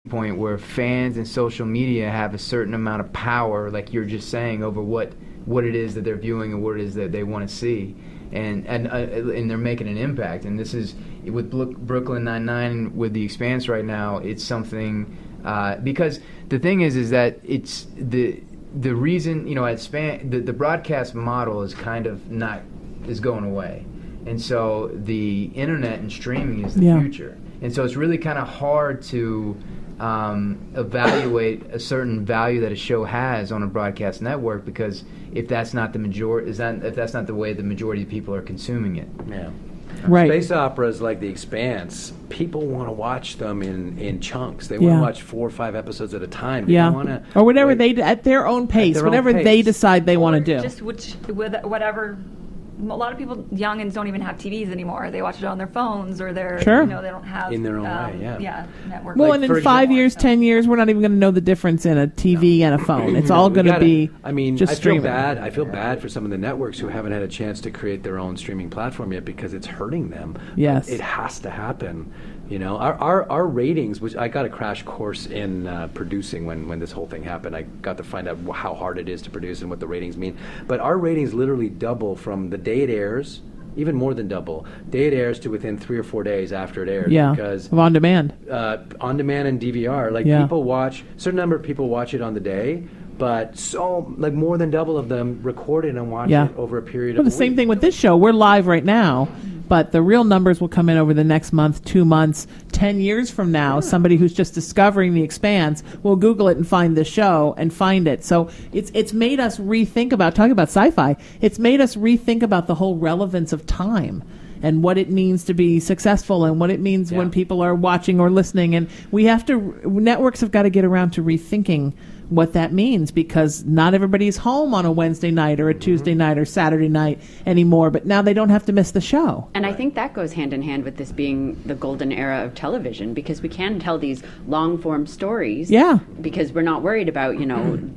point where fans and social media have a certain amount of power, like you're just saying, over what it is that they're viewing and what it is that they want to see, and they're making an impact. And this is with Brooklyn Nine-Nine, with The Expanse right now. It's something because the thing is that it's the reason, the broadcast model is kind of is going away, and so the internet and streaming is the future. And so it's really kind of hard to evaluate a certain value that a show has on a broadcast network, because if that's not the way the majority of people are consuming it. Yeah. Right. Space operas like The Expanse, people want to watch them in chunks. They want to watch 4 or 5 episodes at a time. They want to, or whatever at their own pace, whatever they decide they want to do. Just whatever. A lot of people, youngins, don't even have TVs anymore. They watch it on their phones or their, they don't have in their own way, network. Well, and in 5 years, 10 years, we're not even going to know the difference in a TV and a phone. It's all going to be just streaming. I feel bad for some of the networks who haven't had a chance to create their own streaming platform yet, because it's hurting them. Yes, but it has to happen. Our ratings, which I got a crash course in producing when this whole thing happened. I got to find out how hard it is to produce and what the ratings mean. But our ratings literally double from the day it airs, even more than double. Day it airs to within 3 or 4 days after it airs. Yeah, because of on demand. On demand and DVR. People watch, a certain number of people watch it on the day, but more than double of them record it and watch it over a period of the same thing with this show. We're live right now, but the real numbers will come in over the next month, 2 months, 10 years from now. Somebody who's just discovering The Expanse will Google it and find the show and find it. So it's made us rethink about, talking about sci-fi, it's made us rethink about the whole relevance of time and what it means to be successful and what it means when people are watching or listening. And networks have got to get around to rethinking what that means, because not everybody's home on a Wednesday night or a Tuesday night or Saturday night anymore, but now they don't have to miss the show. And I think that goes hand in hand with this being the golden era of television, because we can tell these long form stories. Yeah. Because we're not worried about,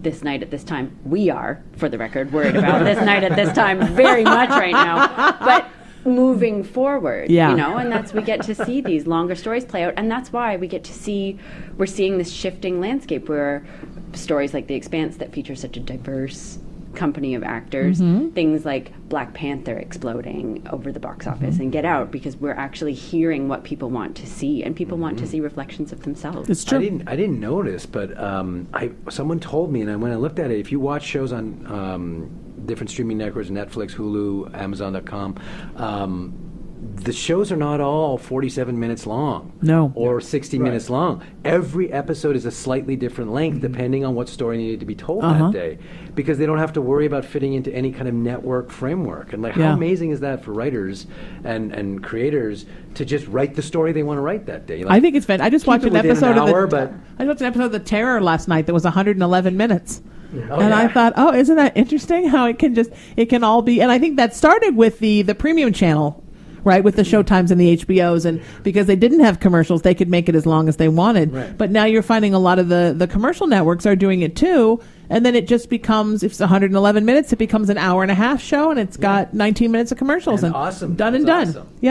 this night at this time. We are, for the record, worried about this night at this time very much right now. But moving forward, and we get to see these longer stories play out, and that's why we're seeing this shifting landscape where stories like The Expanse that feature such a diverse company of actors, things like Black Panther exploding over the box office and Get Out, because we're actually hearing what people want to see, and people want to see reflections of themselves. It's true. I didn't notice, but someone told me, and when I looked at it, if you watch shows on different streaming networks, Netflix, Hulu, Amazon.com, the shows are not all 47 minutes long. No. Or 60 minutes long. Every episode is a slightly different length depending on what story needed to be told that day, because they don't have to worry about fitting into any kind of network framework. And how amazing is that for writers and creators to just write the story they want to write that day? I think it's fantastic. I just watched an episode of The Terror last night that was 111 minutes. I thought, isn't that interesting how it can all be, and I think that started with the premium channel, right, with the Showtimes and the HBOs, and because they didn't have commercials, they could make it as long as they wanted. Right. But now you're finding a lot of the commercial networks are doing it too, and then it just becomes, if it's 111 minutes, it becomes an hour and a half show, and it's got 19 minutes of commercials, and awesome. done and That's done. awesome. Yeah.